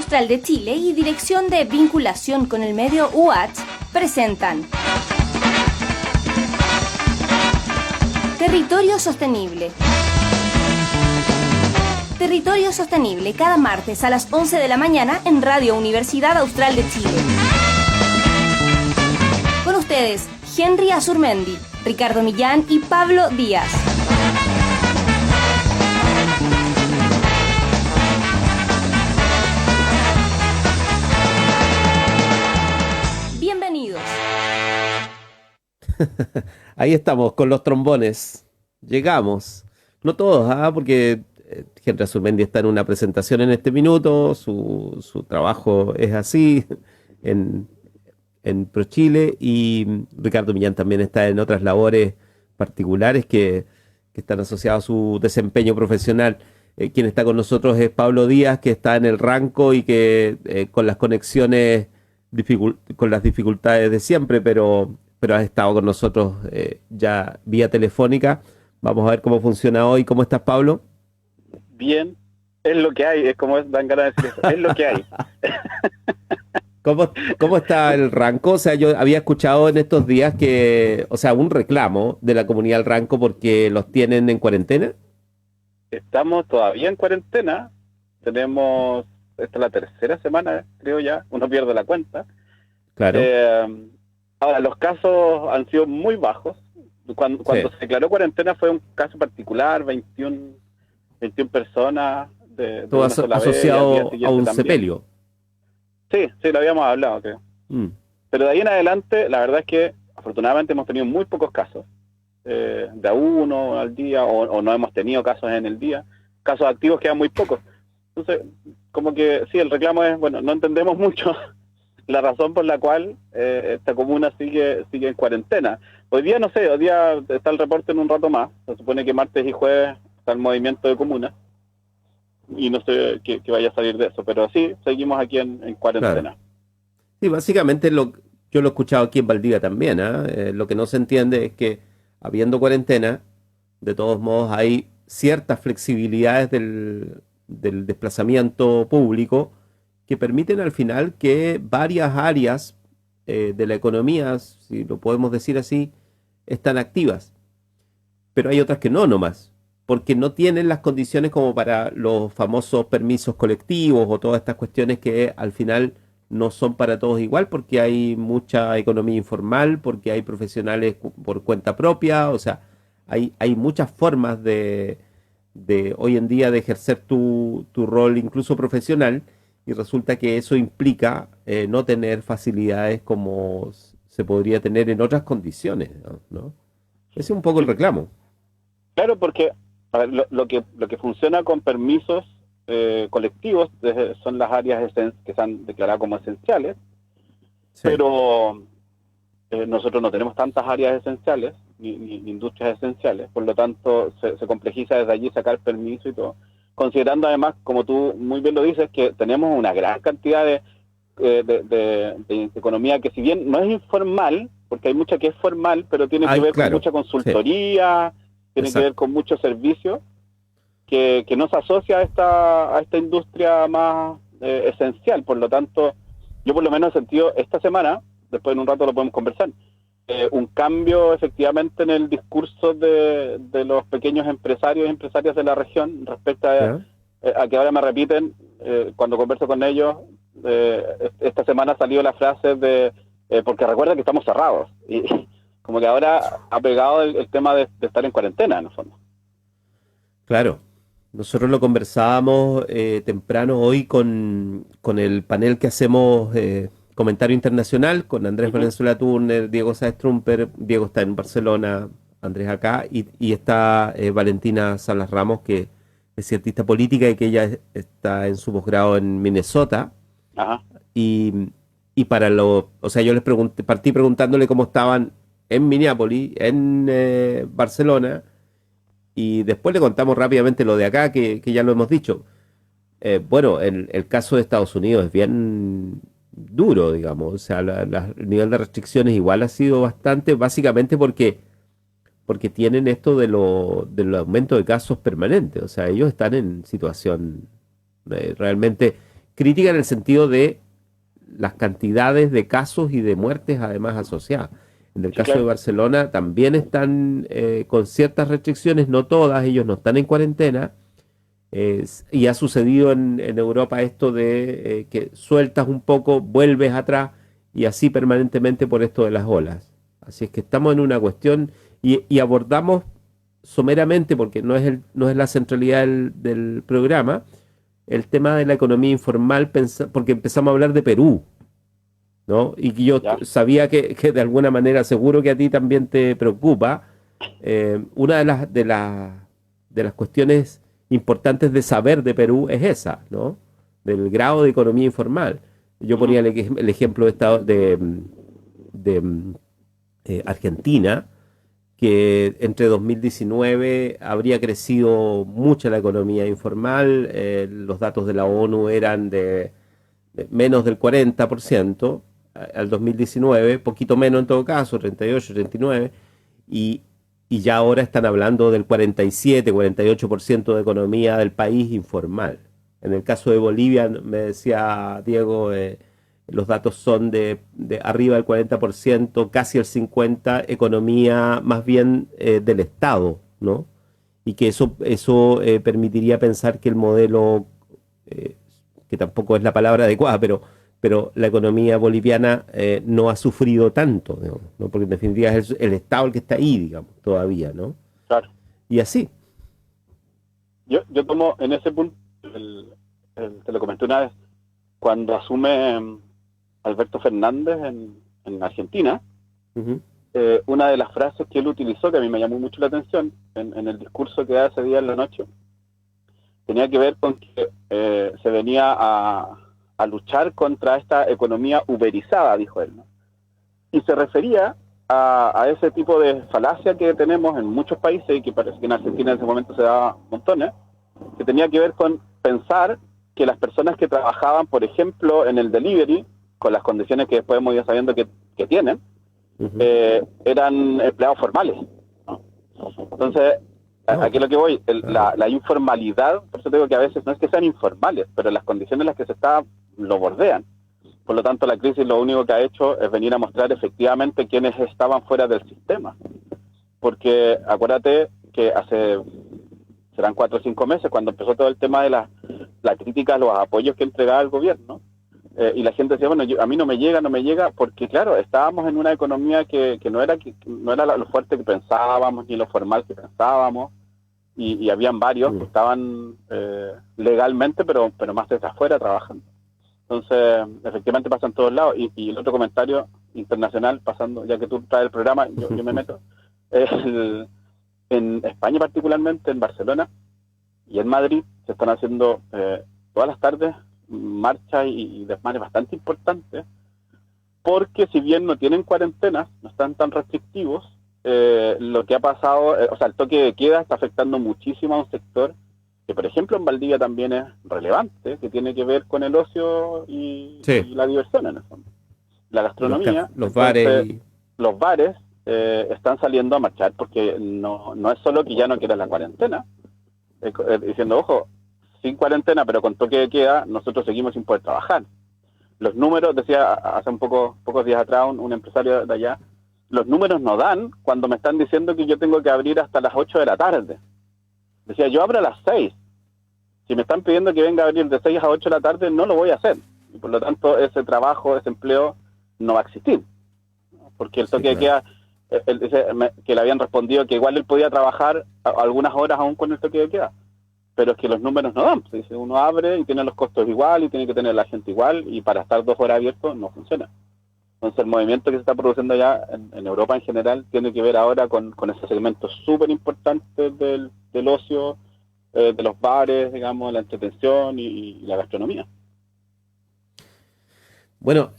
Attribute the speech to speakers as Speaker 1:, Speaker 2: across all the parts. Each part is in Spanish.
Speaker 1: Austral de Chile y Dirección de Vinculación con el Medio UACH presentan Territorio Sostenible. Territorio Sostenible, cada martes a las 11 de la mañana en Radio Universidad Austral de Chile. Con ustedes, Henry Azurmendi, Ricardo Millán y Pablo Díaz. Bienvenidos.
Speaker 2: Ahí estamos con los trombones. Llegamos. No todos, porque Henry Azurmendi está en una presentación en este minuto. Su trabajo es así en ProChile, y Ricardo Millán también está en otras labores particulares que están asociadas a su desempeño profesional. Quien está con nosotros es Pablo Díaz, que está en el Ranco y que con las conexiones, con las dificultades de siempre, pero has estado con nosotros ya vía telefónica. Vamos a ver cómo funciona hoy. ¿Cómo estás, Pablo?
Speaker 3: Bien, es lo que hay, es como dan ganas de decir eso, es lo que hay.
Speaker 2: ¿Cómo está el Ranco? O sea, yo había escuchado en estos días que, o sea, un reclamo de la comunidad del Ranco porque los tienen en cuarentena.
Speaker 3: Estamos todavía en cuarentena, esta es la tercera semana, creo ya, uno pierde la cuenta.
Speaker 2: Claro.
Speaker 3: Ahora, los casos han sido muy bajos. Cuando se declaró cuarentena fue un caso particular, 21 personas de
Speaker 2: todo
Speaker 3: una sola vez,
Speaker 2: asociado
Speaker 3: y
Speaker 2: a un
Speaker 3: también.
Speaker 2: sepelio.
Speaker 3: Sí, lo habíamos hablado, creo. Pero de ahí en adelante, la verdad es que afortunadamente hemos tenido muy pocos casos, de a uno al día, o no hemos tenido casos en el día. Casos activos quedan muy pocos. Entonces, como que sí, el reclamo es, bueno, no entendemos mucho la razón por la cual esta comuna sigue en cuarentena. Hoy día, no sé, hoy día está el reporte en un rato más. Se supone que martes y jueves está el movimiento de comunas. Y no sé qué vaya a salir de eso, pero sí, seguimos aquí en cuarentena.
Speaker 2: Claro. Sí, básicamente yo lo he escuchado aquí en Valdivia también. Lo que no se entiende es que, habiendo cuarentena, de todos modos hay ciertas flexibilidades del desplazamiento público que permiten al final que varias áreas de la economía, si lo podemos decir así, están activas. Pero hay otras que no nomás, porque no tienen las condiciones como para los famosos permisos colectivos o todas estas cuestiones que al final no son para todos igual, porque hay mucha economía informal, porque hay profesionales por cuenta propia. O sea, hay muchas formas de hoy en día de ejercer tu rol incluso profesional, y resulta que eso implica no tener facilidades como se podría tener en otras condiciones, ¿no? Ese es un poco el reclamo.
Speaker 3: Claro, porque a ver, lo que funciona con permisos colectivos son las áreas que se han declarado como esenciales, sí. Pero nosotros no tenemos tantas áreas esenciales, ni industrias esenciales, por lo tanto se complejiza desde allí sacar permiso y todo, considerando además, como tú muy bien lo dices, que tenemos una gran cantidad de economía que, si bien no es informal, porque hay mucha que es formal, pero tiene que ver con mucha consultoría, sí. Tiene que ver con muchos servicios que no se asocia a esta industria más esencial. Por lo tanto, yo por lo menos he sentido esta semana, después en un rato lo podemos conversar, un cambio efectivamente en el discurso de los pequeños empresarios y empresarias de la región respecto a que ahora me repiten, cuando converso con ellos, esta semana salió la frase de porque recuerda que estamos cerrados, y como que ahora ha pegado el tema de estar en cuarentena, en el fondo.
Speaker 2: Claro. Nosotros lo conversábamos temprano hoy con el panel que hacemos, Comentario Internacional, con Andrés Valenzuela Turner, Diego Sáez Trumper. Diego está en Barcelona, Andrés acá, y está Valentina Salas Ramos, que es cientista política y que ella está en su posgrado en Minnesota.
Speaker 3: Ajá.
Speaker 2: Y o sea, yo les partí preguntándole cómo estaban en Minneapolis, en Barcelona. Y después le contamos rápidamente lo de acá, que ya lo hemos dicho. Bueno, el caso de Estados Unidos es bien duro, digamos. O sea, el nivel de restricciones igual ha sido bastante, básicamente porque tienen esto del aumento de casos permanente. O sea, ellos están en situación realmente crítica en el sentido de las cantidades de casos y de muertes además asociadas. En el caso de Barcelona también están con ciertas restricciones, no todas, ellos no están en cuarentena, y ha sucedido en Europa esto de que sueltas un poco, vuelves atrás, y así permanentemente por esto de las olas. Así es que estamos en una cuestión, y abordamos someramente, porque no es la centralidad del programa, el tema de la economía informal, porque empezamos a hablar de Perú, ¿no? Y que yo sabía que de alguna manera, seguro que a ti también te preocupa. Una de las cuestiones importantes de saber de Perú es esa, ¿no? Del grado de economía informal. Yo ponía el ejemplo de Argentina, que entre 2019 habría crecido mucho la economía informal. Los datos de la ONU eran de menos del 40%, al 2019, poquito menos en todo caso, 38, 39, y ya ahora están hablando del 47, 48% de economía del país informal. En el caso de Bolivia, me decía Diego, los datos son de arriba del 40%, casi el 50%, economía más bien del Estado, ¿no? Y que eso permitiría pensar que el modelo, que tampoco es la palabra adecuada, pero la economía boliviana no ha sufrido tanto, digamos, ¿no? Porque en definitiva es el Estado el que está ahí, digamos, todavía, ¿no?
Speaker 3: Claro.
Speaker 2: Y así.
Speaker 3: Yo tomo en ese punto, te lo comenté una vez, cuando asume Alberto Fernández en Argentina, una de las frases que él utilizó, que a mí me llamó mucho la atención, en el discurso que da ese día en la noche, tenía que ver con que se venía a luchar contra esta economía uberizada, dijo él, ¿no? Y se refería a ese tipo de falacia que tenemos en muchos países, y que parece que en Argentina en ese momento se daba montones, que tenía que ver con pensar que las personas que trabajaban, por ejemplo, en el delivery, con las condiciones que después hemos ido sabiendo que tienen, eran empleados formales, ¿no? Entonces, aquí es lo que voy, la informalidad, por eso digo que a veces no es que sean informales, pero las condiciones en las que se está lo bordean. Por lo tanto, la crisis lo único que ha hecho es venir a mostrar efectivamente quiénes estaban fuera del sistema. Porque acuérdate que serán 4 o 5 meses, cuando empezó todo el tema de la crítica a los apoyos que entregaba el gobierno, y la gente decía, bueno, a mí no me llega, porque claro, estábamos en una economía que no era lo fuerte que pensábamos, ni lo formal que pensábamos, y habían varios que estaban legalmente, pero más desde afuera trabajando. Entonces, efectivamente pasa en todos lados. Y el otro comentario internacional, pasando, ya que tú traes el programa, yo me meto, en España particularmente, en Barcelona y en Madrid, se están haciendo todas las tardes marchas y desmanes bastante importantes, porque si bien no tienen cuarentenas, no están tan restrictivos, lo que ha pasado, o sea, el toque de queda está afectando muchísimo a un sector que, por ejemplo, en Valdivia también es relevante, que tiene que ver con el ocio y la diversión, en el fondo. La gastronomía.
Speaker 2: Los bares.
Speaker 3: Los bares están saliendo a marchar, porque no es solo que ya no quieran la cuarentena, diciendo, ojo, sin cuarentena, pero con toque de queda, nosotros seguimos sin poder trabajar. Los números, decía hace pocos días atrás un empresario de allá, los números no dan cuando me están diciendo que yo tengo que abrir hasta las 8 de la tarde. Decía, yo abro a las 6. Si me están pidiendo que venga a abrir de 6 a 8 de la tarde, no lo voy a hacer. Y por lo tanto, ese trabajo, ese empleo, no va a existir. Porque el toque de queda, él dice que le habían respondido que igual él podía trabajar algunas horas aún con el toque de queda. Pero es que los números no dan. Dice, uno abre y tiene los costos igual, y tiene que tener la gente igual, y para estar 2 horas abierto no funciona. Entonces el movimiento que se está produciendo ya en Europa en general tiene que ver ahora con ese segmento súper importante del ocio, de los bares, digamos, la entretención y la gastronomía.
Speaker 2: Bueno,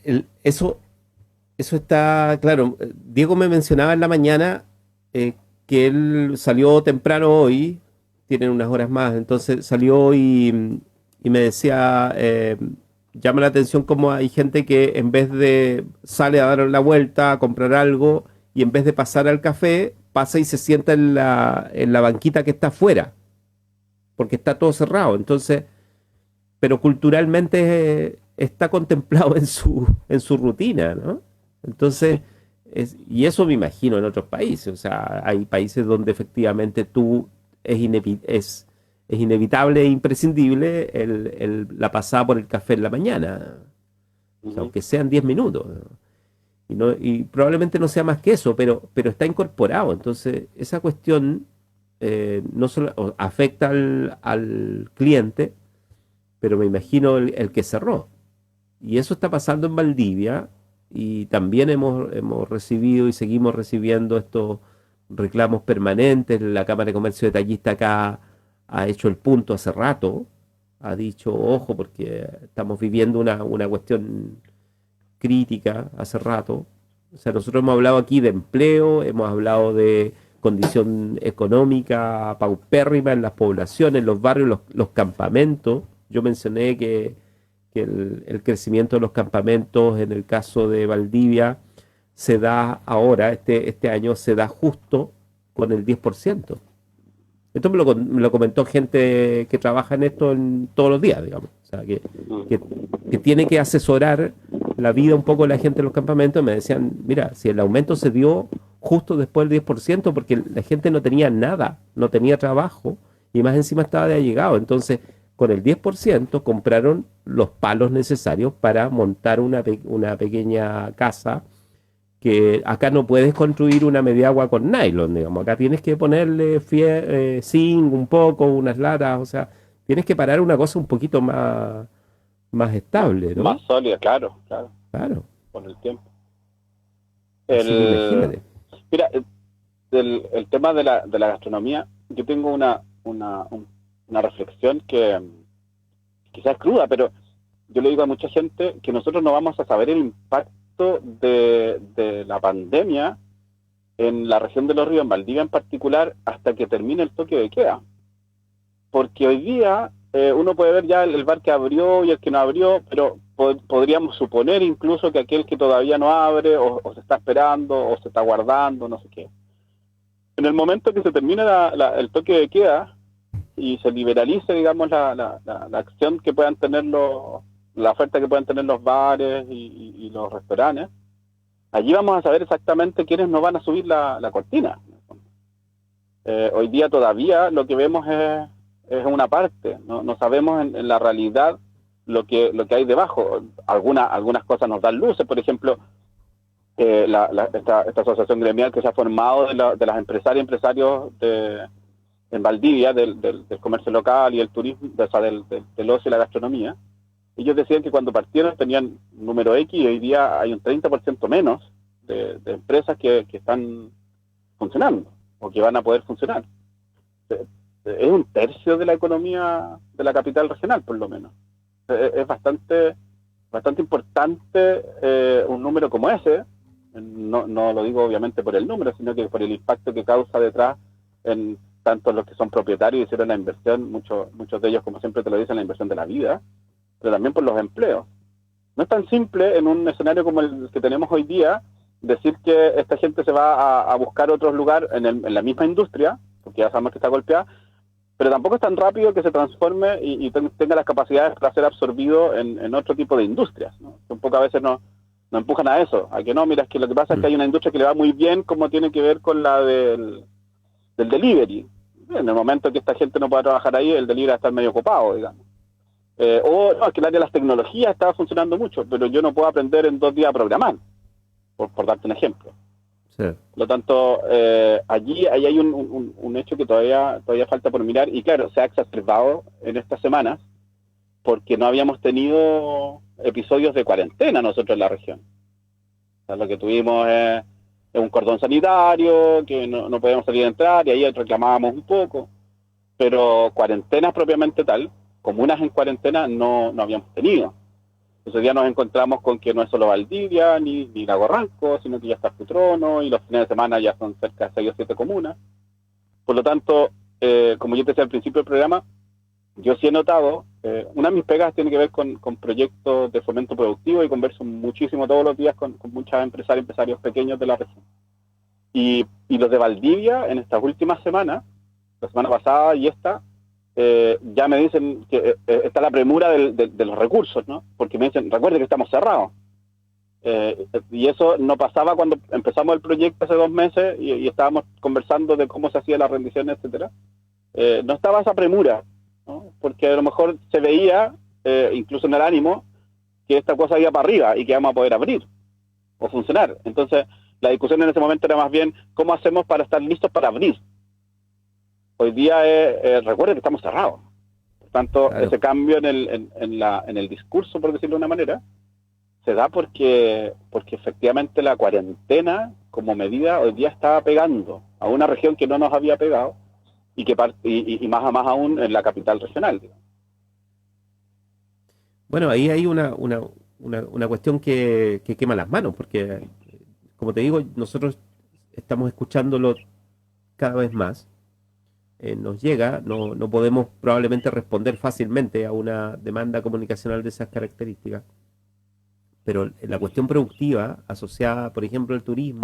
Speaker 2: eso está claro. Diego me mencionaba en la mañana que él salió temprano hoy, tienen unas horas más, entonces salió y me decía... llama la atención cómo hay gente que en vez de sale a dar la vuelta a comprar algo, y en vez de pasar al café, pasa y se sienta en la banquita que está afuera, porque está todo cerrado. Entonces, pero culturalmente está contemplado en su rutina, ¿no? Entonces, y eso me imagino en otros países, o sea, hay países donde efectivamente es inevitable e imprescindible la pasada por el café en la mañana, o sea, aunque sean 10 minutos, ¿no? Y probablemente no sea más que eso, pero está incorporado. Entonces, esa cuestión no solo afecta al cliente, pero me imagino el que cerró. Y eso está pasando en Valdivia, y también hemos recibido y seguimos recibiendo estos reclamos permanentes. La Cámara de Comercio Detallista acá ha hecho el punto hace rato, ha dicho, ojo, porque estamos viviendo una cuestión crítica hace rato. O sea, nosotros hemos hablado aquí de empleo, hemos hablado de condición económica paupérrima en las poblaciones, en los barrios, los campamentos. Yo mencioné que el crecimiento de los campamentos en el caso de Valdivia se da ahora, este año se da justo con el 10%. Esto me lo comentó gente que trabaja en esto todos los días, digamos. O sea, que tiene que asesorar la vida un poco de la gente en los campamentos. Me decían, mira, si el aumento se dio justo después del 10%, porque la gente no tenía nada, no tenía trabajo, y más encima estaba de allegado. Entonces, con el 10% compraron los palos necesarios para montar una pequeña casa, que acá no puedes construir una mediagua con nylon, digamos. Acá tienes que ponerle zinc un poco, unas latas, o sea, tienes que parar una cosa un poquito más estable, ¿no?
Speaker 3: Más sólida, claro.
Speaker 2: Claro.
Speaker 3: Con el tiempo.
Speaker 2: Imagínate.
Speaker 3: Mira, el tema de la gastronomía, yo tengo una reflexión que quizás es cruda, pero yo le digo a mucha gente que nosotros no vamos a saber el impacto de la pandemia en la región de Los Ríos, en Valdivia en particular, hasta que termine el toque de queda. Porque hoy día uno puede ver ya el bar que abrió y el que no abrió, pero podríamos suponer incluso que aquel que todavía no abre o se está esperando o se está guardando, no sé qué. En el momento que se termine el toque de queda y se liberalice, digamos, la acción que puedan tener la oferta que puedan tener los bares y los restaurantes, allí vamos a saber exactamente quiénes nos van a subir la cortina. Hoy día todavía lo que vemos es una parte, no sabemos en la realidad lo que hay debajo. Algunas cosas nos dan luces, por ejemplo, esta asociación gremial que se ha formado de las empresarias y empresarios en Valdivia, del comercio local y el turismo, o sea, del ocio y la gastronomía. Ellos decían que cuando partieron tenían un número X y hoy día hay un 30% menos de empresas que están funcionando o que van a poder funcionar. Es un tercio de la economía de la capital regional, por lo menos. Es bastante importante un número como ese. No lo digo obviamente por el número, sino que por el impacto que causa detrás en tanto los que son propietarios y hicieron la inversión, muchos de ellos, como siempre te lo dicen, la inversión de la vida, pero también por los empleos. No es tan simple en un escenario como el que tenemos hoy día decir que esta gente se va a buscar otros lugares en la misma industria, porque ya sabemos que está golpeada, pero tampoco es tan rápido que se transforme y tenga las capacidades para ser absorbido en otro tipo de industrias, ¿no? Un poco a veces nos empujan a eso, a que no, mira, es que lo que pasa es que hay una industria que le va muy bien, como tiene que ver con la del delivery. En el momento que esta gente no pueda trabajar ahí, el delivery va a estar medio ocupado, digamos. O no, es que el área de las tecnologías estaba funcionando mucho, pero yo no puedo aprender en 2 días a programar, por darte un ejemplo. Sí. Por lo tanto, ahí hay un hecho que todavía falta por mirar, y claro, se ha exacerbado en estas semanas porque no habíamos tenido episodios de cuarentena nosotros en la región. O sea, lo que tuvimos es un cordón sanitario, que no podíamos salir a entrar, y ahí reclamábamos un poco, pero cuarentenas propiamente tal, comunas en cuarentena, no habíamos tenido. Ese día nos encontramos con que no es solo Valdivia ni Lago Ranco, sino que ya está Futrono, y los fines de semana ya son cerca de 6 o 7 comunas. Por lo tanto, como yo te decía al principio del programa, yo sí he notado, una de mis pegas tiene que ver con proyectos de fomento productivo, y converso muchísimo todos los días con muchas empresarios pequeños de la región. Y los de Valdivia, en estas últimas semanas, la semana pasada y esta, ya me dicen que está la premura de los recursos, ¿no? Porque me dicen, recuerde que estamos cerrados. Y eso no pasaba cuando empezamos el proyecto hace 2 meses y estábamos conversando de cómo se hacía la rendición, etcétera. No estaba esa premura, ¿no? Porque a lo mejor se veía, incluso en el ánimo, que esta cosa iba para arriba y que vamos a poder abrir o funcionar. Entonces, la discusión en ese momento era más bien cómo hacemos para estar listos para abrir. Hoy día recuerden que estamos cerrados. Por tanto, claro, ese cambio en el discurso, por decirlo de una manera, se da porque efectivamente la cuarentena como medida hoy día está pegando a una región que no nos había pegado y más aún en la capital regional, digamos.
Speaker 2: Bueno, ahí hay una cuestión que quema las manos, porque, como te digo, nosotros estamos escuchándolo cada vez más. Nos llega, no podemos probablemente responder fácilmente a una demanda comunicacional de esas características, pero la cuestión productiva asociada, por ejemplo, al turismo,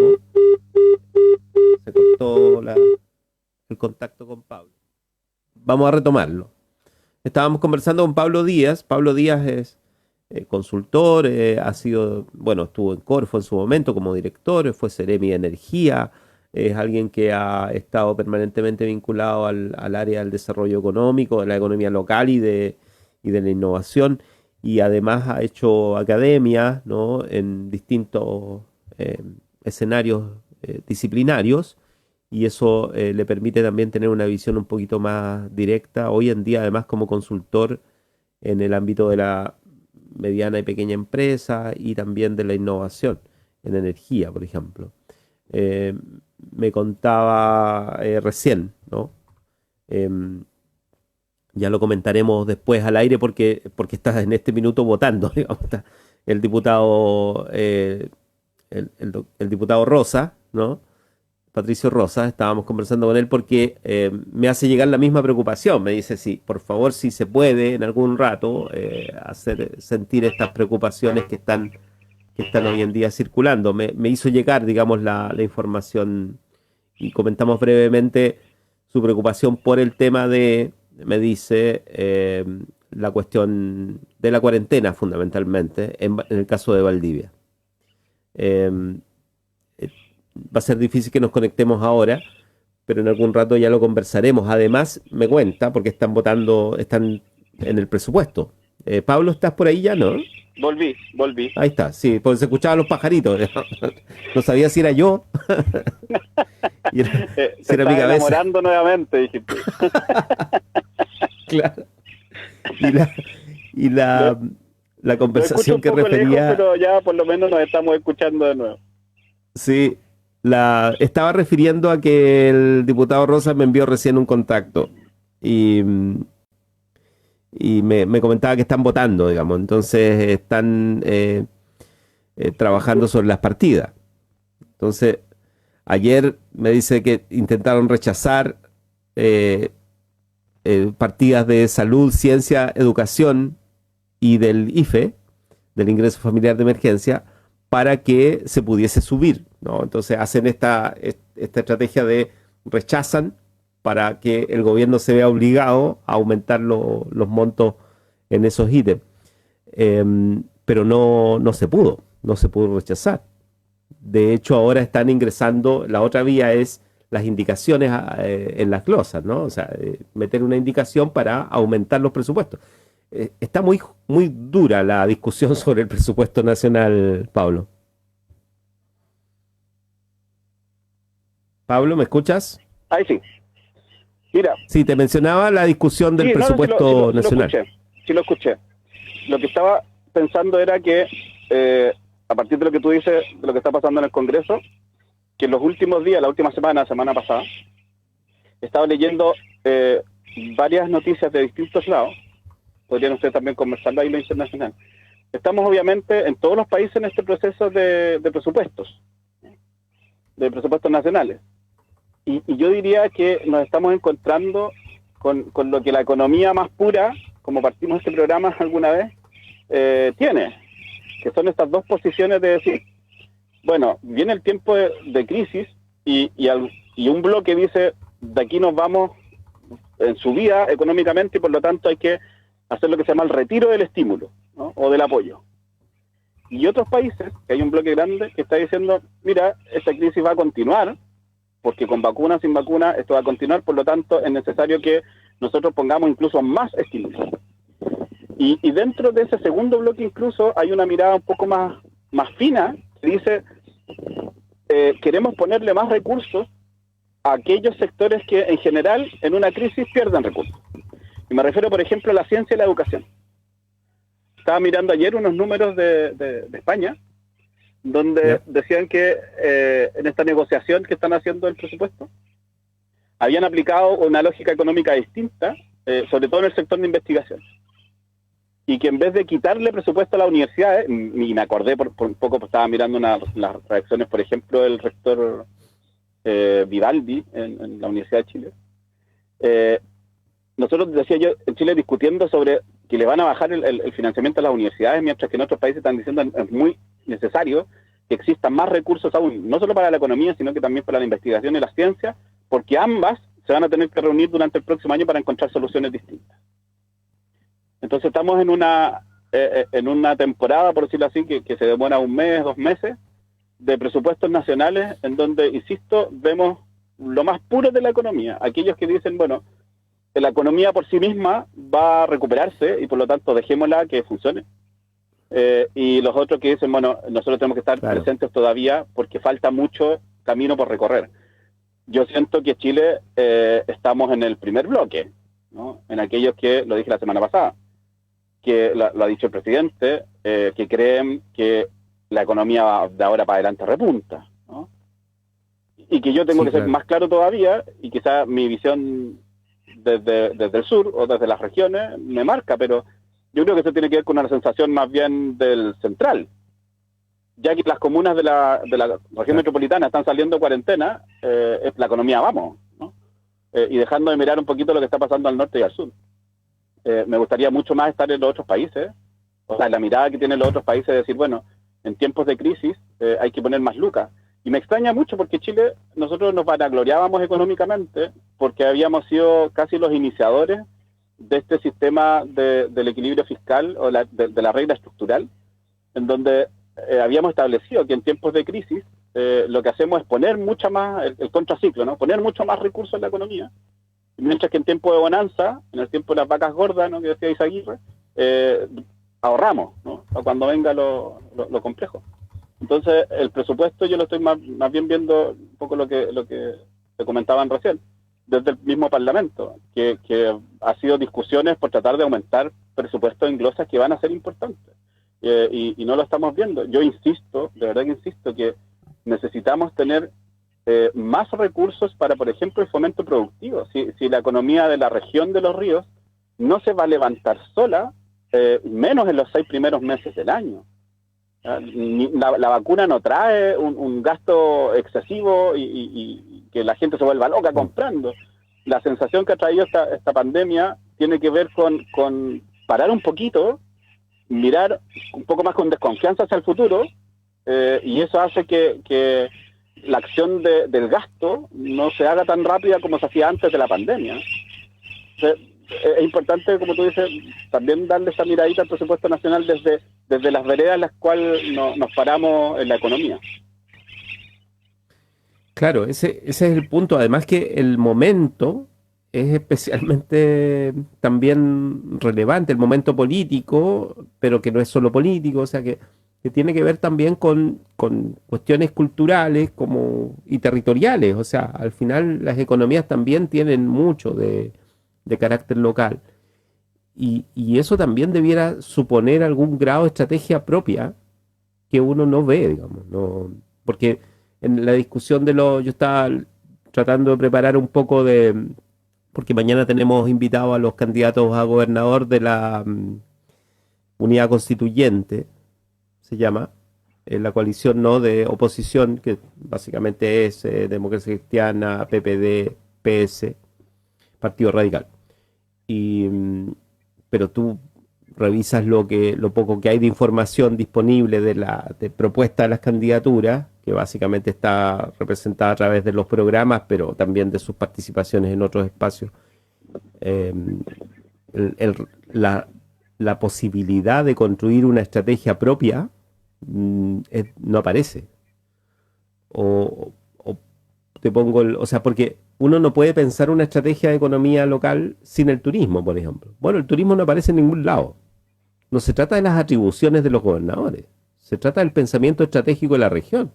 Speaker 2: se cortó el contacto con Pablo. Vamos a retomarlo. Estábamos conversando con Pablo Díaz. Pablo Díaz es consultor, estuvo en Corfo en su momento como director, fue Seremi de Energía, es alguien que ha estado permanentemente vinculado al área del desarrollo económico, de la economía local y de la innovación, y además ha hecho academia, ¿no?, en distintos escenarios disciplinarios, y eso le permite también tener una visión un poquito más directa. Hoy en día, además, como consultor en el ámbito de la mediana y pequeña empresa y también de la innovación en energía, por ejemplo. Me contaba recién, ¿no? Ya lo comentaremos después al aire porque está en este minuto votando, digamos, está el diputado el diputado Rosa, ¿no? Patricio Rosa, estábamos conversando con él porque me hace llegar la misma preocupación. Me dice, sí, por favor, si se puede en algún rato hacer sentir estas preocupaciones que están hoy en día circulando. Me hizo llegar, digamos, la información y comentamos brevemente su preocupación por el tema de, me dice, la cuestión de la cuarentena fundamentalmente, en el caso de Valdivia. Va a ser difícil que nos conectemos ahora, pero en algún rato ya lo conversaremos. Además, me cuenta, porque están en el presupuesto. Pablo, ¿estás por ahí ya, no?
Speaker 3: Volví.
Speaker 2: Ahí está, sí, porque se escuchaban los pajaritos. No sabía si era yo. Si era mi cabeza.
Speaker 3: Enamorando nuevamente, dijiste.
Speaker 2: Claro. Y la conversación que refería...
Speaker 3: Lejos, pero ya por lo menos nos estamos escuchando de nuevo.
Speaker 2: Sí, estaba refiriendo a que el diputado Rosa me envió recién un contacto y me comentaba que están votando, digamos, entonces están trabajando sobre las partidas. Entonces, ayer me dice que intentaron rechazar partidas de salud, ciencia, educación y del IFE, del ingreso familiar de emergencia, para que se pudiese subir, ¿no? Entonces hacen esta estrategia de rechazan para que el gobierno se vea obligado a aumentar los montos en esos ítems. Pero no se pudo rechazar. De hecho, ahora están ingresando, la otra vía es las indicaciones en las glosas, ¿no? O sea, meter una indicación para aumentar los presupuestos. Está muy, muy dura la discusión sobre el presupuesto nacional, Pablo. Pablo, ¿me escuchas?
Speaker 3: Ahí sí. Mira.
Speaker 2: Sí, te mencionaba la discusión del presupuesto nacional.
Speaker 3: Sí lo escuché. Lo que estaba pensando era que, a partir de lo que tú dices, de lo que está pasando en el Congreso, que en los últimos días, la última semana pasada, estaba leyendo varias noticias de distintos lados. Podrían ustedes también conversarlo ahí en lo internacional. Estamos obviamente en todos los países en este proceso de presupuestos nacionales. Y yo diría que nos estamos encontrando con lo que la economía más pura, como partimos este programa alguna vez, tiene, que son estas dos posiciones de decir, bueno, viene el tiempo de crisis y un bloque dice, de aquí nos vamos en su vida económicamente y por lo tanto hay que hacer lo que se llama el retiro del estímulo, ¿no? O del apoyo. Y otros países, que hay un bloque grande que está diciendo, mira, esta crisis va a continuar, porque con vacuna, sin vacuna, esto va a continuar, por lo tanto es necesario que nosotros pongamos incluso más estímulos. Y dentro de ese segundo bloque incluso hay una mirada un poco más fina, que dice, queremos ponerle más recursos a aquellos sectores que en general en una crisis pierden recursos. Y me refiero, por ejemplo, a la ciencia y la educación. Estaba mirando ayer unos números de España, donde decían que en esta negociación que están haciendo el presupuesto, habían aplicado una lógica económica distinta, sobre todo en el sector de investigación. Y que en vez de quitarle presupuesto a las universidades, y me acordé por un poco, estaba mirando las reacciones, por ejemplo, del rector Vivaldi en la Universidad de Chile. Nosotros, decía yo, en Chile discutiendo sobre que le van a bajar el financiamiento a las universidades, mientras que en otros países están diciendo es muy necesario que existan más recursos aún, no solo para la economía, sino que también para la investigación y la ciencia, porque ambas se van a tener que reunir durante el próximo año para encontrar soluciones distintas. Entonces estamos en una temporada, por decirlo así, que se demora 1 mes, 2 meses, de presupuestos nacionales, en donde, insisto, vemos lo más puro de la economía. Aquellos que dicen, bueno, la economía por sí misma va a recuperarse y por lo tanto dejémosla que funcione. Y los otros que dicen, bueno, nosotros tenemos que estar presentes todavía porque falta mucho camino por recorrer. Yo siento que Chile estamos en el primer bloque, ¿no? En aquellos que, lo dije la semana pasada, que lo ha dicho el presidente, que creen que la economía de ahora para adelante repunta, ¿no? Y que yo tengo que ser más claro todavía, y quizás mi visión desde el sur o desde las regiones me marca, pero yo creo que eso tiene que ver con una sensación más bien del central. Ya que las comunas de la región metropolitana están saliendo de cuarentena, la economía vamos, ¿no? Y dejando de mirar un poquito lo que está pasando al norte y al sur. Me gustaría mucho más estar en los otros países, o sea, la mirada que tienen los otros países de decir, bueno, en tiempos de crisis hay que poner más lucas. Y me extraña mucho porque Chile, nosotros nos vanagloriábamos económicamente porque habíamos sido casi los iniciadores de este sistema del equilibrio fiscal o de la regla estructural, en donde habíamos establecido que en tiempos de crisis lo que hacemos es poner mucha más, el contraciclo, ¿no? Poner mucho más recursos en la economía, mientras que en tiempo de bonanza, en el tiempo de las vacas gordas, ¿no? Que decía Izaguirre, ahorramos, ¿no? O cuando venga lo complejo. Entonces, el presupuesto yo lo estoy más bien viendo un poco lo que te comentaban recién, desde el mismo Parlamento, que ha sido discusiones por tratar de aumentar presupuestos en glosas que van a ser importantes. Y no lo estamos viendo. Yo insisto, de verdad que insisto, que necesitamos tener más recursos para, por ejemplo, el fomento productivo. Si la economía de la región de los ríos no se va a levantar sola, menos en los 6 primeros meses del año. La vacuna no trae un gasto excesivo y que la gente se vuelva loca comprando. La sensación que ha traído esta pandemia tiene que ver con parar un poquito, mirar un poco más con desconfianza hacia el futuro, y eso hace que la acción del gasto no se haga tan rápida como se hacía antes de la pandemia. Es importante, como tú dices, también darle esa miradita al presupuesto nacional desde las veredas en las cuales nos paramos en la economía.
Speaker 2: Claro, ese es el punto. Además que el momento es especialmente también relevante, el momento político, pero que no es solo político, o sea que tiene que ver también con cuestiones culturales y territoriales. O sea, al final las economías también tienen mucho de carácter local. Y eso también debiera suponer algún grado de estrategia propia que uno no ve, digamos. No, porque en la discusión yo estaba tratando de preparar un poco porque mañana tenemos invitados a los candidatos a gobernador de la Unidad Constituyente, se llama, la coalición no de oposición, que básicamente es Democracia Cristiana, PPD, PS, Partido Radical. Pero tú revisas lo poco que hay de información disponible de propuesta de las candidaturas, que básicamente está representada a través de los programas, pero también de sus participaciones en otros espacios. la posibilidad de construir una estrategia propia no aparece. O te pongo o sea, porque uno no puede pensar una estrategia de economía local sin el turismo, por ejemplo. Bueno, el turismo no aparece en ningún lado. No se trata de las atribuciones de los gobernadores, se trata del pensamiento estratégico de la región.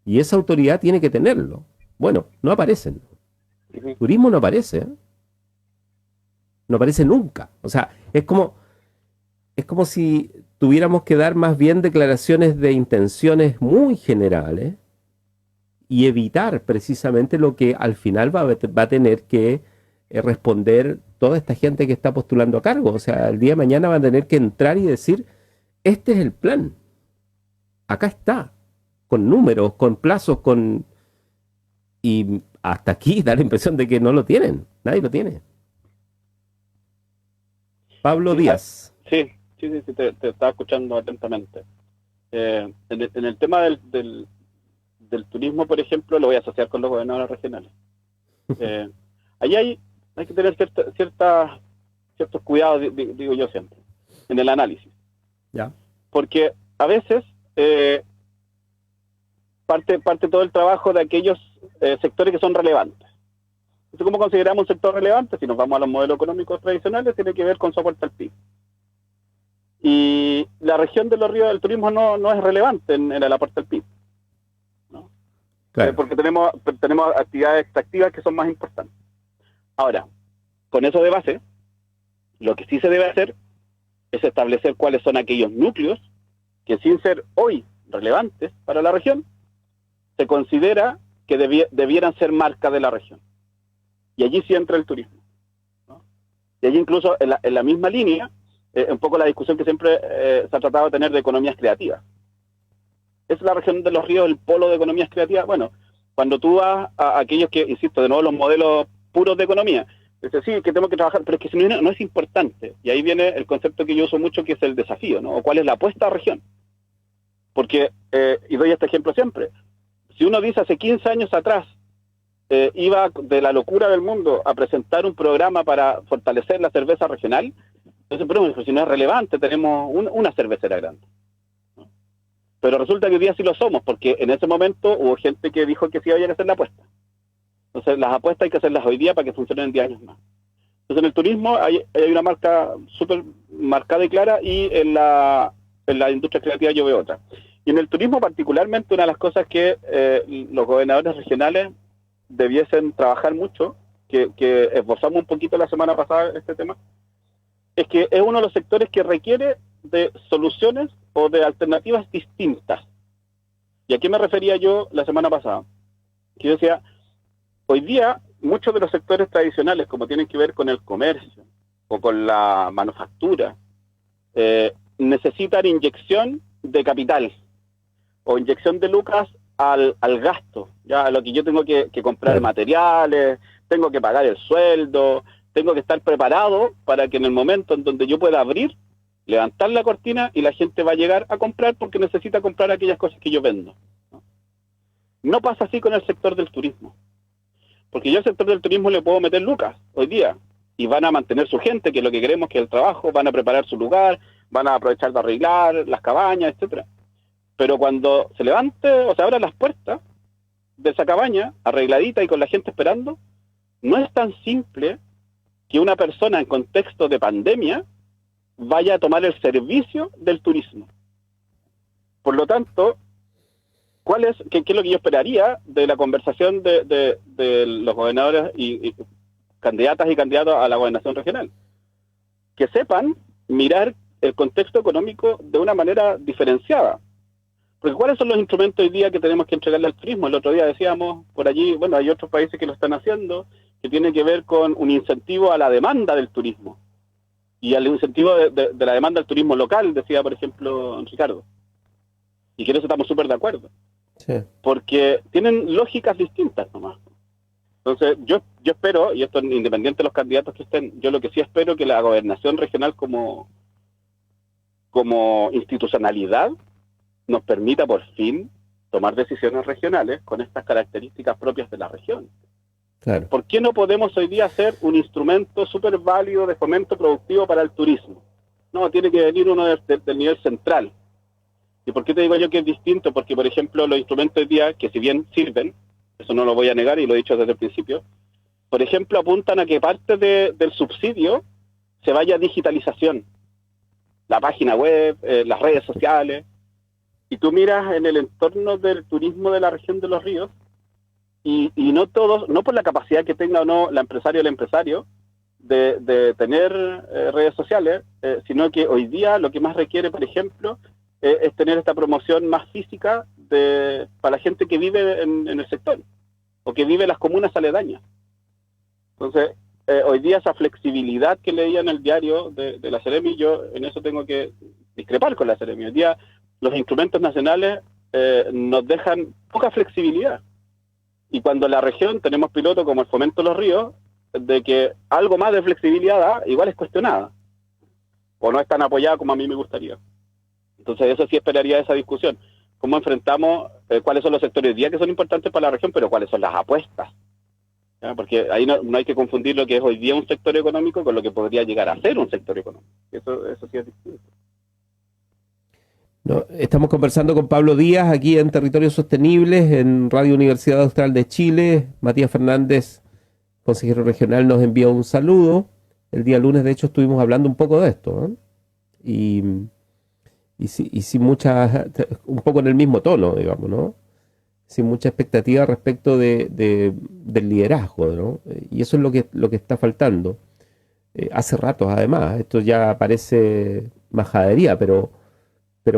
Speaker 2: Y esa autoridad tiene que tenerlo. Bueno, no aparecen. Turismo no aparece, ¿eh? No aparece nunca. O sea, es como si tuviéramos que dar más bien declaraciones de intenciones muy generales y evitar precisamente lo que al final va a tener que responder toda esta gente que está postulando a cargo. O sea, el día de mañana van a tener que entrar y decir, este es el plan. Acá está. Con números, con plazos, y hasta aquí da la impresión de que no lo tienen. Nadie lo tiene. Pablo Díaz.
Speaker 3: Sí, te estaba escuchando atentamente. En el tema del turismo, por ejemplo, lo voy a asociar con los gobernadores regionales. Ahí hay que tener ciertos cuidados, digo yo siempre, en el análisis.
Speaker 2: Ya.
Speaker 3: Porque a veces parte todo el trabajo de aquellos sectores que son relevantes. Entonces, ¿cómo consideramos un sector relevante? Si nos vamos a los modelos económicos tradicionales, tiene que ver con su aporte al PIB. Y la región de los ríos del turismo no es relevante en el aporte al PIB, ¿no?
Speaker 2: Claro.
Speaker 3: Porque tenemos actividades extractivas que son más importantes. Ahora, con eso de base, lo que sí se debe hacer es establecer cuáles son aquellos núcleos que, sin ser hoy relevantes para la región, se considera que debieran ser marca de la región. Y allí sí entra el turismo, ¿no? Y allí incluso en la misma línea, un poco la discusión que siempre se ha tratado de tener de economías creativas. ¿Es la región de los ríos el polo de economías creativas? Bueno, cuando tú vas a aquellos que, insisto, de nuevo los modelos puros de economía, dices, sí, que tenemos que trabajar, pero es que si no es importante. Y ahí viene el concepto que yo uso mucho, que es el desafío, ¿no? O cuál es la apuesta a región. Porque, y doy este ejemplo siempre, si uno dice hace 15 años atrás, iba de la locura del mundo a presentar un programa para fortalecer la cerveza regional, entonces, pero si no es relevante, tenemos una cervecera grande, ¿no? Pero resulta que hoy día sí lo somos, porque en ese momento hubo gente que dijo que sí había que hacer la apuesta. Entonces, las apuestas hay que hacerlas hoy día para que funcionen en 10 años más. Entonces, en el turismo hay una marca súper marcada y clara, y en la industria creativa yo veo otra. Y en el turismo particularmente, una de las cosas que los gobernadores regionales debiesen trabajar mucho, que esbozamos un poquito la semana pasada este tema, es que es uno de los sectores que requiere de soluciones o de alternativas distintas. ¿Y a qué me refería yo la semana pasada? Que yo decía, hoy día muchos de los sectores tradicionales, como tienen que ver con el comercio o con la manufactura, necesitan inyección de capital o inyección de lucas al gasto, ya a lo que yo tengo que comprar materiales, tengo que pagar el sueldo, tengo que estar preparado para que en el momento en donde yo pueda abrir, levantar la cortina y la gente va a llegar a comprar porque necesita comprar aquellas cosas que yo vendo. No pasa así con el sector del turismo. Porque yo al sector del turismo le puedo meter lucas hoy día y van a mantener su gente, que es lo que queremos, que es el trabajo, van a preparar su lugar, van a aprovechar de arreglar las cabañas, etcétera. Pero cuando se levante o se abran las puertas de esa cabaña, arregladita y con la gente esperando, no es tan simple que una persona en contexto de pandemia vaya a tomar el servicio del turismo. Por lo tanto, ¿qué es lo que yo esperaría de la conversación de los gobernadores y candidatas y candidatos a la gobernación regional? Que sepan mirar el contexto económico de una manera diferenciada. Porque ¿cuáles son los instrumentos hoy día que tenemos que entregarle al turismo? El otro día decíamos, por allí, bueno, hay otros países que lo están haciendo, que tiene que ver con un incentivo a la demanda del turismo. Y al incentivo de la demanda del turismo local, decía, por ejemplo, Ricardo. Y que en eso estamos súper de acuerdo.
Speaker 2: Sí.
Speaker 3: Porque tienen lógicas distintas nomás. Entonces, yo espero, y esto independiente de los candidatos que estén, yo lo que sí espero que la gobernación regional como institucionalidad nos permita por fin tomar decisiones regionales con estas características propias de la región.
Speaker 2: Claro.
Speaker 3: ¿Por qué no podemos hoy día hacer un instrumento súper válido de fomento productivo para el turismo? No, tiene que venir uno del nivel central. ¿Y por qué te digo yo que es distinto? Porque, por ejemplo, los instrumentos hoy día, que si bien sirven, eso no lo voy a negar y lo he dicho desde el principio, por ejemplo, apuntan a que parte del subsidio se vaya a digitalización. La página web, las redes sociales. Y tú miras en el entorno del turismo de la región de Los Ríos, y no todos, no por la capacidad que tenga o no la empresaria o el empresario de tener redes sociales, sino que hoy día lo que más requiere, por ejemplo, es tener esta promoción más física para la gente que vive en el sector o que vive en las comunas aledañas. Entonces, hoy día esa flexibilidad que leía en el diario de la Seremi, yo en eso tengo que discrepar con la Seremi. Hoy día los instrumentos nacionales nos dejan poca flexibilidad. Y cuando en la región tenemos pilotos como el Fomento de los Ríos, de que algo más de flexibilidad da, igual es cuestionada. O no es tan apoyada como a mí me gustaría. Entonces eso sí esperaría esa discusión. ¿Cómo enfrentamos cuáles son los sectores de día que son importantes para la región, pero cuáles son las apuestas? ¿Ya? Porque ahí no hay que confundir lo que es hoy día un sector económico con lo que podría llegar a ser un sector económico. Eso sí es distinto.
Speaker 2: No, estamos conversando con Pablo Díaz aquí en Territorios Sostenibles, en Radio Universidad Austral de Chile. Matías Fernández, consejero regional, nos envió un saludo. El día lunes, de hecho, estuvimos hablando un poco de esto, ¿eh? Y sin mucha, un poco en el mismo tono, digamos, ¿no? Sin mucha expectativa respecto del liderazgo, ¿no? Y eso es lo que está faltando. Hace rato, además, esto ya parece majadería, pero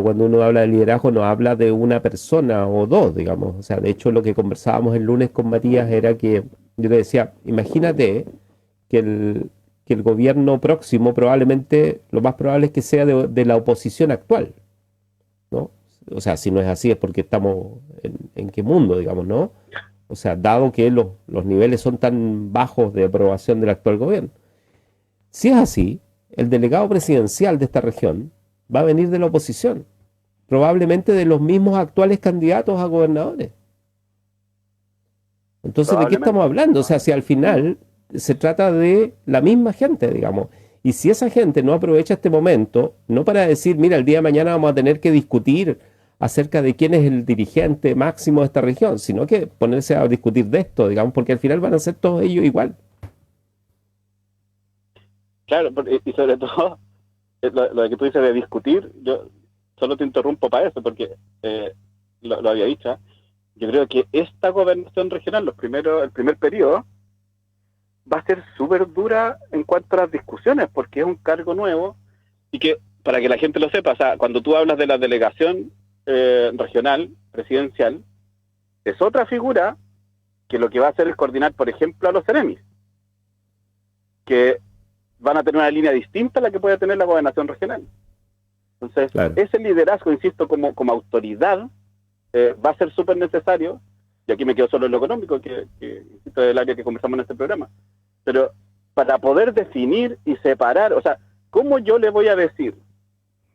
Speaker 2: cuando uno habla de liderazgo no habla de una persona o dos, digamos. O sea, de hecho, lo que conversábamos el lunes con Matías era que yo le decía, imagínate que el gobierno próximo probablemente, lo más probable es que sea de la oposición actual, ¿no? O sea, si no es así es porque estamos en qué mundo, digamos, ¿no? O sea, dado que los niveles son tan bajos de aprobación del actual gobierno. Si es así, el delegado presidencial de esta región va a venir de la oposición, probablemente de los mismos actuales candidatos a gobernadores. Entonces, ¿de qué estamos hablando? O sea, si al final se trata de la misma gente, digamos. Y si esa gente no aprovecha este momento, no para decir, mira, el día de mañana vamos a tener que discutir acerca de quién es el dirigente máximo de esta región, sino que ponerse a discutir de esto, digamos, porque al final van a ser todos ellos igual.
Speaker 3: Claro, y sobre todo, lo que tú dices de discutir, yo solo te interrumpo para eso, porque lo había dicho. Yo creo que esta gobernación regional, el primer periodo, va a ser súper dura en cuanto a las discusiones, porque es un cargo nuevo, y que, para que la gente lo sepa, o sea, cuando tú hablas de la delegación regional, presidencial, es otra figura que lo que va a hacer es coordinar, por ejemplo, a los Ceremis, que van a tener una línea distinta a la que puede tener la gobernación regional. Entonces, claro, ese liderazgo, insisto, como autoridad, va a ser súper necesario, y aquí me quedo solo en lo económico, que insisto, es el área que conversamos en este programa, pero para poder definir y separar, o sea, ¿cómo yo le voy a decir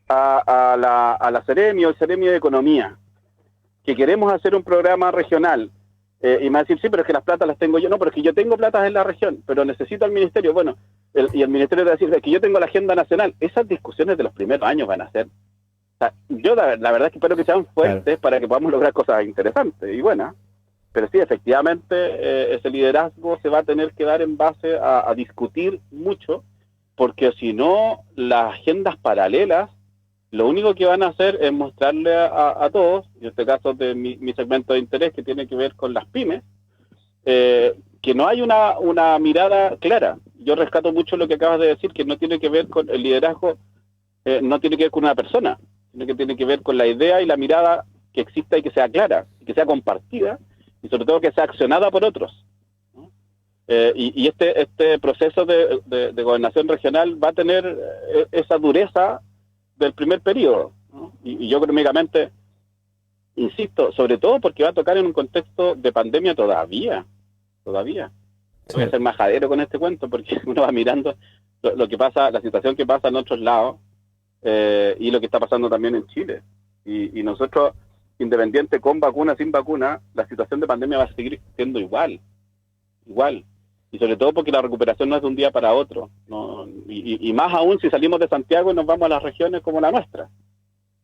Speaker 3: a la Seremi o el Seremi de Economía que queremos hacer un programa regional? Y me va a decir, sí, pero es que las platas las tengo yo. No, pero es que yo tengo platas en la región, pero necesito al ministerio. Bueno, y el ministerio te va a decir, es que yo tengo la agenda nacional. Esas discusiones de los primeros años van a ser... O sea, yo la verdad es que espero que sean fuertes, claro, para que podamos lograr cosas interesantes y buenas. Pero sí, efectivamente, ese liderazgo se va a tener que dar en base a discutir mucho, porque si no, las agendas paralelas, lo único que van a hacer es mostrarle a todos, en este caso de mi segmento de interés que tiene que ver con las pymes, que no hay una mirada clara. Yo rescato mucho lo que acabas de decir, que no tiene que ver con el liderazgo, no tiene que ver con una persona, sino que tiene que ver con la idea y la mirada que exista y que sea clara, y que sea compartida, y sobre todo que sea accionada por otros, ¿no? Y este proceso de gobernación regional va a tener esa dureza del primer periodo, ¿no? Y yo económicamente, insisto, sobre todo porque va a tocar en un contexto de pandemia todavía. Sí. Voy a ser majadero con este cuento, porque uno va mirando lo que pasa, la situación que pasa en otros lados, y lo que está pasando también en Chile. Y nosotros, independiente con vacuna, sin vacuna, la situación de pandemia va a seguir siendo igual. igual. Y sobre todo porque la recuperación no es de un día para otro, ¿no? Y más aún si salimos de Santiago y nos vamos a las regiones como la nuestra.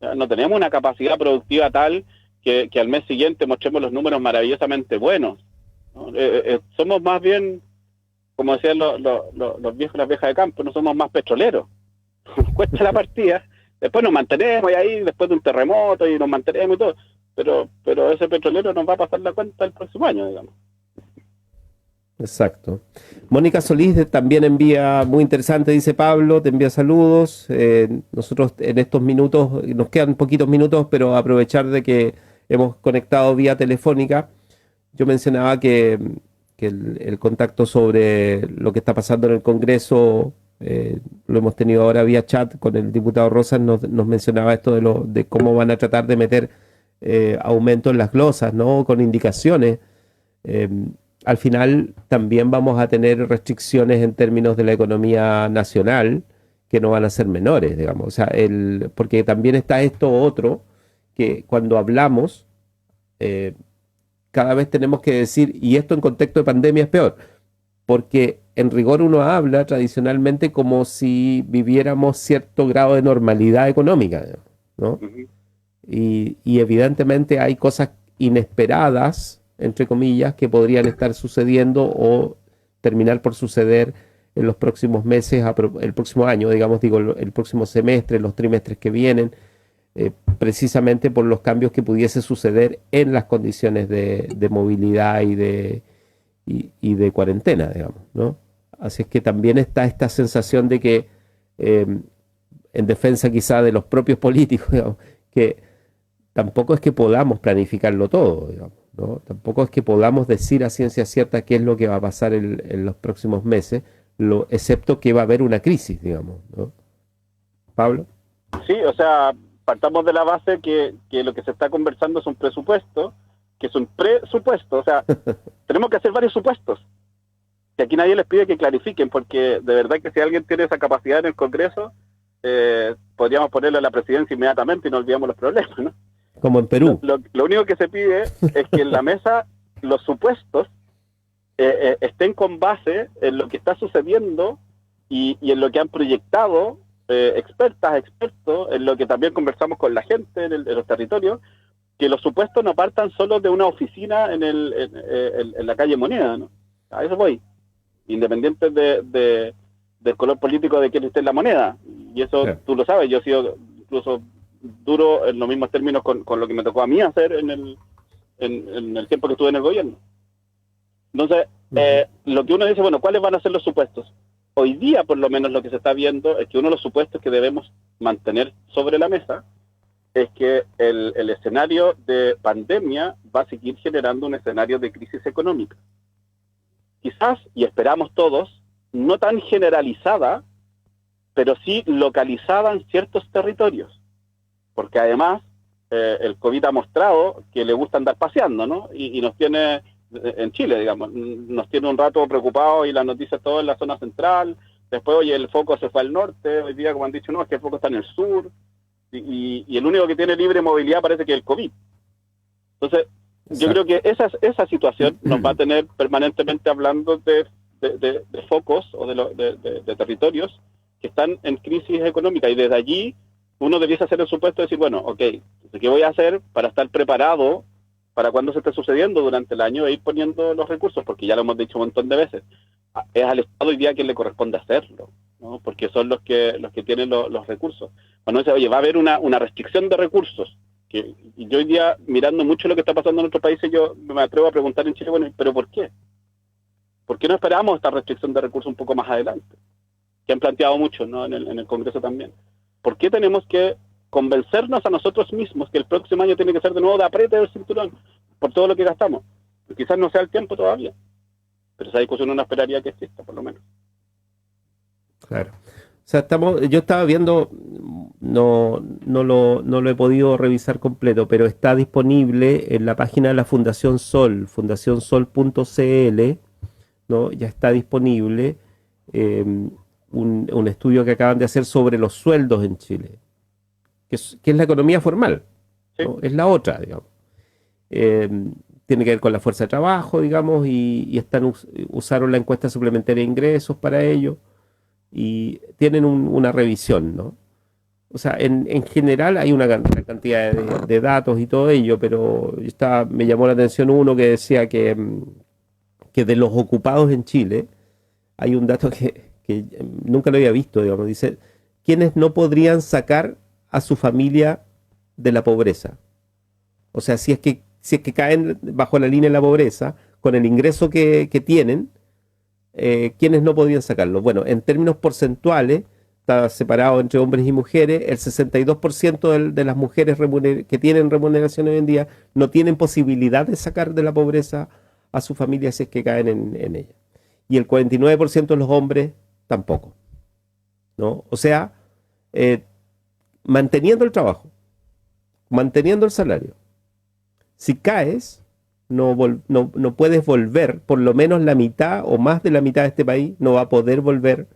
Speaker 3: ¿Ya? No tenemos una capacidad productiva tal que al mes siguiente mostremos los números maravillosamente buenos, ¿no? Somos más bien, como decían los viejos, las viejas de campo, no somos más petroleros. Nos cuesta la partida, después nos mantenemos ahí, después de un terremoto y nos mantenemos y todo, pero ese petrolero nos va a pasar la cuenta el próximo año, digamos.
Speaker 2: Exacto. Mónica Solís también envía, muy interesante, dice Pablo, te envía saludos. Nosotros en estos minutos, nos quedan poquitos minutos, pero aprovechar de que hemos conectado vía telefónica. Yo mencionaba que el contacto sobre lo que está pasando en el Congreso lo hemos tenido ahora vía chat con el diputado Rosas. Nos mencionaba esto de cómo van a tratar de meter aumento en las glosas, ¿no? Con indicaciones. Al final también vamos a tener restricciones en términos de la economía nacional que no van a ser menores, digamos. O sea, porque también está esto otro, que cuando hablamos, cada vez tenemos que decir, y esto en contexto de pandemia es peor, porque en rigor uno habla tradicionalmente como si viviéramos cierto grado de normalidad económica, ¿no?
Speaker 3: Uh-huh.
Speaker 2: Y evidentemente hay cosas inesperadas, entre comillas, que podrían estar sucediendo o terminar por suceder en los próximos meses, el próximo año, digamos, el próximo semestre, los trimestres que vienen, precisamente por los cambios que pudiese suceder en las condiciones de movilidad y de cuarentena, digamos, ¿no? Así es que también está esta sensación de que, en defensa quizá de los propios políticos, digamos, que tampoco es que podamos planificarlo todo, digamos, ¿no? Tampoco es que podamos decir a ciencia cierta qué es lo que va a pasar en los próximos meses, excepto que va a haber una crisis, digamos, ¿no? ¿Pablo?
Speaker 3: Sí, o sea, partamos de la base que lo que se está conversando es un presupuesto, que es un presupuesto, o sea, tenemos que hacer varios supuestos. Y aquí nadie les pide que clarifiquen, porque de verdad que si alguien tiene esa capacidad en el Congreso, podríamos ponerlo a la presidencia inmediatamente y no olvidamos los problemas, ¿no?
Speaker 2: Como en Perú.
Speaker 3: Lo único que se pide es que en la mesa los supuestos estén con base en lo que está sucediendo y en lo que han proyectado expertos, en lo que también conversamos con la gente en los territorios, que los supuestos no partan solo de una oficina en la calle Moneda, ¿no? A eso voy, independiente del color político de quien esté en la moneda. Y eso Tú lo sabes, yo he sido incluso duro en los mismos términos con lo que me tocó a mí hacer en el tiempo que estuve en el gobierno. Entonces, lo que uno dice, bueno, ¿cuáles van a ser los supuestos? Hoy día, por lo menos, lo que se está viendo es que uno de los supuestos que debemos mantener sobre la mesa es que el escenario de pandemia va a seguir generando un escenario de crisis económica. Quizás, y esperamos todos, no tan generalizada, pero sí localizada en ciertos territorios. Porque además el COVID ha mostrado que le gusta andar paseando, ¿no? Y nos tiene, en Chile, digamos, nos tiene un rato preocupados y las noticias todo en la zona central. Después, oye, el foco se fue al norte. Hoy día, como han dicho, no, es que el foco está en el sur. Y el único que tiene libre movilidad parece que es el COVID. Entonces, yo creo que esa situación nos va a tener permanentemente hablando de focos o de territorios que están en crisis económica. Y desde allí uno debiese hacer el supuesto de decir, bueno, ok, ¿qué voy a hacer para estar preparado para cuando se esté sucediendo durante el año e ir poniendo los recursos? Porque ya lo hemos dicho un montón de veces. Es al Estado hoy día quien le corresponde hacerlo, ¿no? Porque son los que tienen los recursos. Cuando dice, oye, va a haber una restricción de recursos, y yo hoy día, mirando mucho lo que está pasando en otros países, yo me atrevo a preguntar en Chile, bueno, ¿pero por qué? ¿Por qué no esperamos esta restricción de recursos un poco más adelante? Que han planteado muchos, ¿no? en el Congreso también. ¿Por qué tenemos que convencernos a nosotros mismos que el próximo año tiene que ser de nuevo de apriete del cinturón por todo lo que gastamos? Quizás no sea el tiempo todavía, pero esa discusión uno esperaría que exista, por lo menos.
Speaker 2: Claro. O sea, yo estaba viendo, no lo he podido revisar completo, pero está disponible en la página de la Fundación Sol, fundacionsol.cl, ¿no? Ya está disponible un estudio que acaban de hacer sobre los sueldos en Chile, que es la economía formal, ¿no? Es la otra, digamos. tiene que ver con la fuerza de trabajo, digamos, y usaron la encuesta suplementaria de ingresos para ello, y tienen una revisión, ¿no? O sea, en general hay una cantidad de datos y todo ello, pero me llamó la atención uno que decía que de los ocupados en Chile, hay un dato que nunca lo había visto, digamos, dice, ¿quiénes no podrían sacar a su familia de la pobreza? O sea, si es que caen bajo la línea de la pobreza, con el ingreso que tienen, ¿quiénes no podrían sacarlo? Bueno, en términos porcentuales, está separado entre hombres y mujeres, el 62% de las mujeres que tienen remuneración hoy en día no tienen posibilidad de sacar de la pobreza a su familia si es que caen en ella. Y el 49% de los hombres tampoco, ¿no? O sea, manteniendo el trabajo, manteniendo el salario, si caes, no puedes volver, por lo menos la mitad o más de la mitad de este país no va a poder volver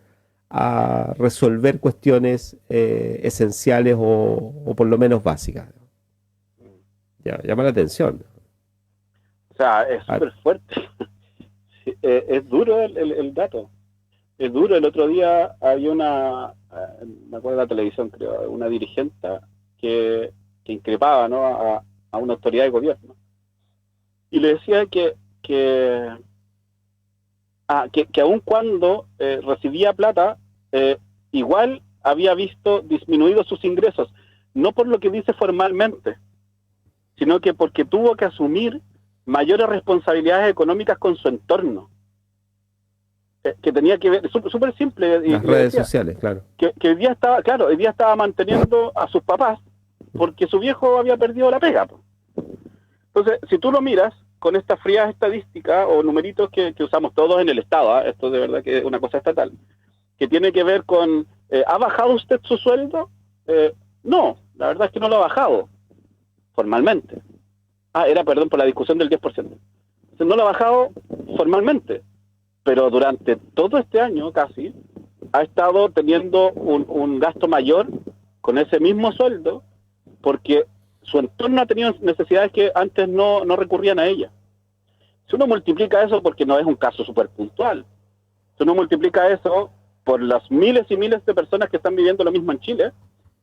Speaker 2: a resolver cuestiones esenciales o por lo menos básicas. Llama la atención.
Speaker 3: O sea, es súper fuerte. Es duro el dato. Es duro. El otro día había me acuerdo de la televisión, creo, una dirigente que increpaba, ¿no?, a una autoridad de gobierno. Y le decía que aun cuando recibía plata, igual había visto disminuidos sus ingresos, no por lo que dice formalmente, sino que porque tuvo que asumir mayores responsabilidades económicas con su entorno, que tenía que ver, súper simple.
Speaker 2: Las redes sociales, claro.
Speaker 3: Que hoy día estaba manteniendo a sus papás porque su viejo había perdido la pega. Entonces, si tú lo miras con estas frías estadísticas o numeritos que usamos todos en el Estado, esto de verdad que es una cosa estatal, que tiene que ver con, ¿ha bajado usted su sueldo? No, la verdad es que no lo ha bajado, formalmente. Perdón, por la discusión del 10%. Entonces, no lo ha bajado formalmente, pero durante todo este año casi ha estado teniendo un gasto mayor con ese mismo sueldo porque su entorno ha tenido necesidades que antes no recurrían a ellas. Si uno multiplica eso, porque no es un caso súper puntual, si uno multiplica eso por las miles y miles de personas que están viviendo lo mismo en Chile,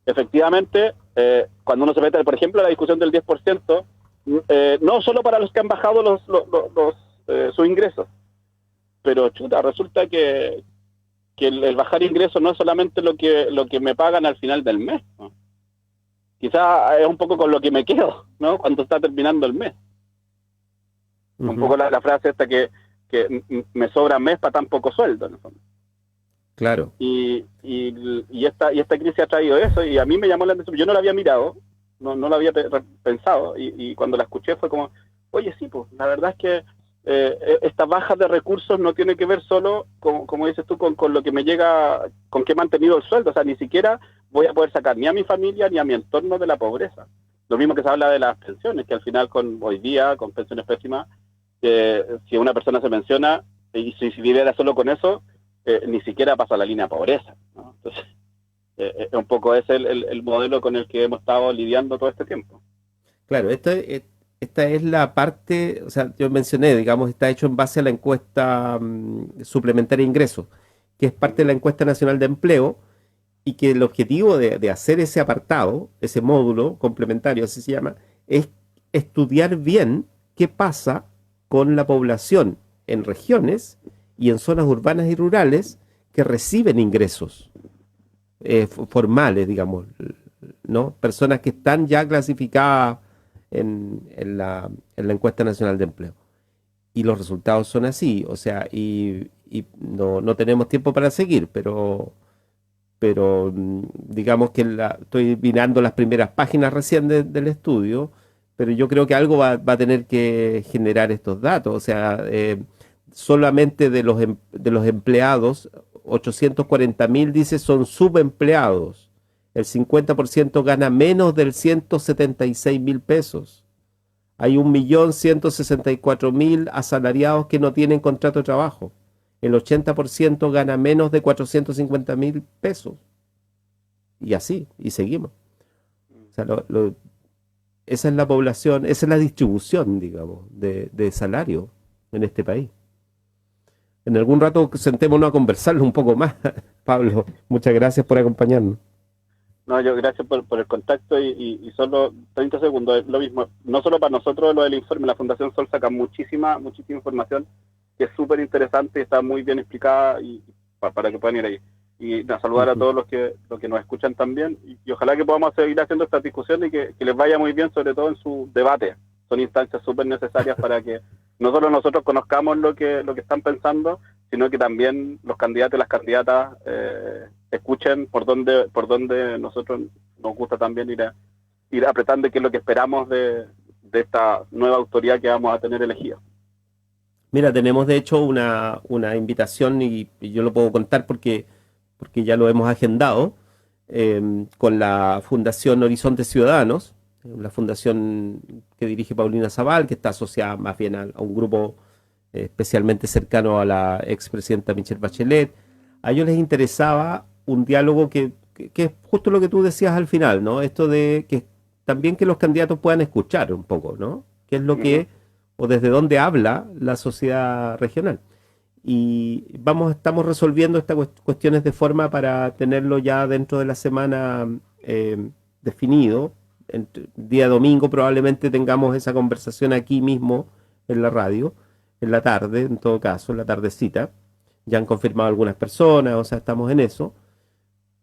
Speaker 3: efectivamente, cuando uno se mete, por ejemplo, a la discusión del 10%, no solo para los que han bajado sus ingresos, pero resulta que el bajar ingresos no es solamente lo que me pagan al final del mes, ¿no? Quizás es un poco con lo que me quedo, ¿no?, cuando está terminando el mes. Uh-huh. Un poco la frase esta que me sobra mes para tan poco sueldo, ¿no?
Speaker 2: Claro.
Speaker 3: Y esta crisis ha traído eso, y a mí me llamó la atención. Yo no la había mirado, no lo había pensado, y cuando la escuché fue como, oye, sí, pues la verdad es que esta baja de recursos no tiene que ver solo, como dices tú, con lo que me llega, con que he mantenido el sueldo. O sea, ni siquiera voy a poder sacar ni a mi familia ni a mi entorno de la pobreza. Lo mismo que se habla de las pensiones, que al final hoy día, con pensiones pésimas, si una persona se menciona, y si viviera solo con eso, ni siquiera pasa la línea de pobreza, ¿no? Entonces, un poco es el modelo con el que hemos estado lidiando todo este tiempo.
Speaker 2: Claro, esta es la parte, o sea, yo mencioné, digamos, está hecho en base a la encuesta suplementaria de ingresos, que es parte de la encuesta nacional de empleo, y que el objetivo de hacer ese apartado, ese módulo complementario, así se llama, es estudiar bien qué pasa con la población en regiones y en zonas urbanas y rurales que reciben ingresos formales, digamos, ¿no? Personas que están ya clasificadas en la encuesta nacional de empleo. Y los resultados son así, o sea, y no tenemos tiempo para seguir, pero digamos que estoy mirando las primeras páginas recién del estudio, pero yo creo que algo va a tener que generar estos datos. O sea, solamente de los empleados, 840.000, dice, son subempleados. El 50% gana menos del 176.000 pesos. Hay 1.164.000 asalariados que no tienen contrato de trabajo. El 80% gana menos de 450.000 pesos. Y así, y seguimos. O sea, esa es la población, esa es la distribución, digamos, de salario en este país. En algún rato sentémonos a conversarlo un poco más. Pablo, muchas gracias por acompañarnos.
Speaker 3: No, yo gracias por el contacto y solo 30 segundos, lo mismo. No solo para nosotros lo del informe, la Fundación Sol saca muchísima información que es súper interesante y está muy bien explicada y para que puedan ir ahí. Y saludar a todos los que nos escuchan también y ojalá que podamos seguir haciendo estas discusiones y que les vaya muy bien, sobre todo en su debate. Son instancias súper necesarias para que no solo nosotros conozcamos lo que están pensando, sino que también los candidatos y las candidatas escuchen por dónde nosotros nos gusta también ir apretando, qué es lo que esperamos de esta nueva autoridad que vamos a tener elegida.
Speaker 2: Mira, tenemos de hecho una invitación y yo lo puedo contar porque ya lo hemos agendado con la Fundación Horizontes Ciudadanos, la fundación que dirige Paulina Zabal, que está asociada más bien a un grupo especialmente cercano a la expresidenta Michelle Bachelet. A ellos les interesaba un diálogo que es justo lo que tú decías al final, ¿no? Esto de que también que los candidatos puedan escuchar un poco, ¿no? ¿Qué es lo que, o desde dónde habla la sociedad regional? Y estamos resolviendo estas cuestiones de forma para tenerlo ya dentro de la semana definido. Día domingo probablemente tengamos esa conversación aquí mismo en la radio, en la tarde, en todo caso, en la tardecita. Ya han confirmado algunas personas, o sea, estamos en eso,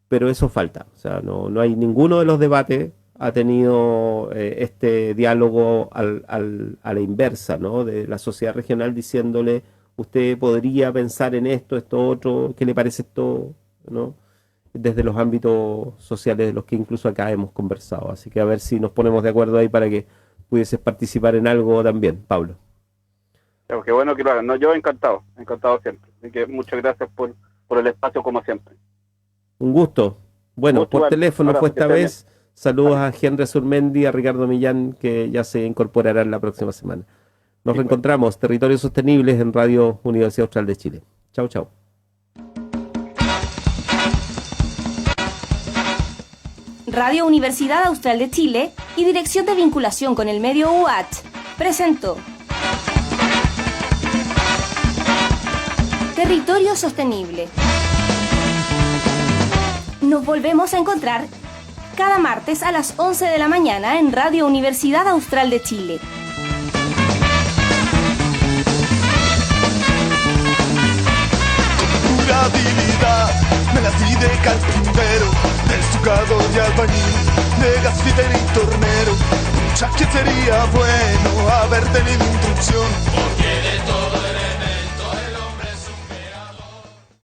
Speaker 2: pero eso falta. O sea, no hay ninguno de los debates ha tenido este diálogo a la inversa, ¿no? De la sociedad regional diciéndole, usted podría pensar en esto otro, ¿qué le parece esto? ¿No? Desde los ámbitos sociales de los que incluso acá hemos conversado. Así que a ver si nos ponemos de acuerdo ahí para que pudieses participar en algo también, Pablo.
Speaker 3: Qué bueno que lo hagan. No, yo encantado siempre. Así que muchas gracias por el espacio como siempre.
Speaker 2: Un gusto. Bueno, por teléfono fue esta vez. Saludos a Henry Surmendi, a Ricardo Millán, que ya se incorporarán la próxima semana. Nos reencontramos, Territorios Sostenibles en Radio Universidad Austral de Chile. Chau, chau.
Speaker 1: Radio Universidad Austral de Chile y Dirección de Vinculación con el Medio UAT presentó Territorio Sostenible. Nos volvemos a encontrar cada martes a las 11 de la mañana en Radio Universidad Austral de Chile.
Speaker 4: Durabilidad, me la di de carpintero, de estucador y albañil, de gasfitero y tornero. Pucha, que sería bueno haber tenido instrucción, porque de todo